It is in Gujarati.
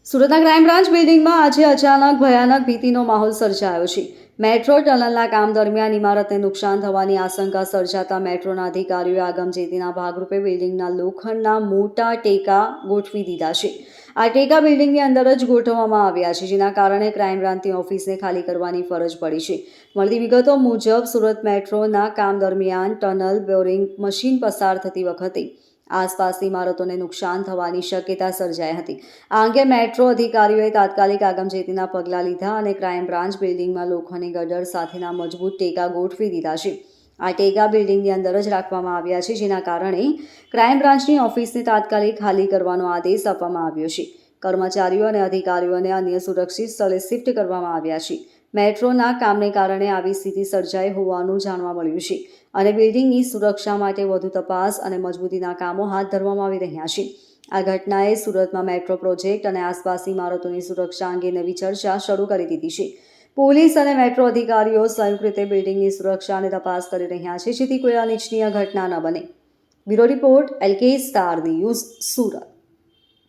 સુરતના ક્રાઇમ બ્રાન્ચ બિલ્ડિંગમાં આજે અચાનક ભયાનક ભીતિનો માહોલ સર્જાયો છે. મેટ્રો ટનલના કામ દરમિયાન ઇમારતને નુકસાન થવાની આશંકા સર્જાતા મેટ્રોના અધિકારીઓએ આગમચેતીના ભાગરૂપે બિલ્ડિંગના લોખંડના મોટા ટેકા ગોઠવી દીધા છે. આ ટેકા બિલ્ડિંગની અંદર જ ગોઠવવામાં આવ્યા છે, જેના કારણે ક્રાઇમ બ્રાન્ચની ઓફિસને ખાલી કરવાની ફરજ પડી છે. મળતી વિગતો મુજબ સુરત મેટ્રોના કામ દરમિયાન ટનલ બોરિંગ મશીન પસાર થતી વખતે આસપાસની ઇમારતોને નુકસાન થવાની શક્યતા સર્જાઈ હતી. આ અંગે મેટ્રો અધિકારીઓએ તાત્કાલિક આગમચેતીના પગલાં લીધા અને ક્રાઇમ બ્રાન્ચ બિલ્ડિંગમાં લોખંડની ગટર સાથેના મજબૂત ટેકા ગોઠવી દીધા છે. આ ટેકા બિલ્ડિંગની અંદર જ રાખવામાં આવ્યા છે, જેના કારણે ક્રાઇમ બ્રાન્ચની ઓફિસને તાત્કાલિક ખાલી કરવાનો આદેશ આપવામાં આવ્યો છે. કર્મચારીઓ અને અધિકારીઓને અન્ય સુરક્ષિત સ્થળે શિફ્ટ કરવામાં આવ્યા છે. મેટ્રોના કામને કારણે આવી સ્થિતિ સર્જાઈ હોવાનું જાણવા મળ્યું છે અને બિલ્ડિંગની સુરક્ષા માટે વધુ તપાસ અને મજબૂતીના કામો હાથ ધરવામાં આવી રહ્યા છે. આ ઘટનાએ સુરતમાં મેટ્રો પ્રોજેક્ટ અને આસપાસની ઇમારતોની સુરક્ષા અંગે નવી ચર્ચા શરૂ કરી દીધી છે. પોલીસ અને મેટ્રો અધિકારીઓ સંયુક્ત રીતે બિલ્ડિંગની સુરક્ષા અને તપાસ કરી રહ્યા છે, જેથી કોઈ અનિચ્છનીય ઘટના ન બને. Bureau report LK star news, Surat.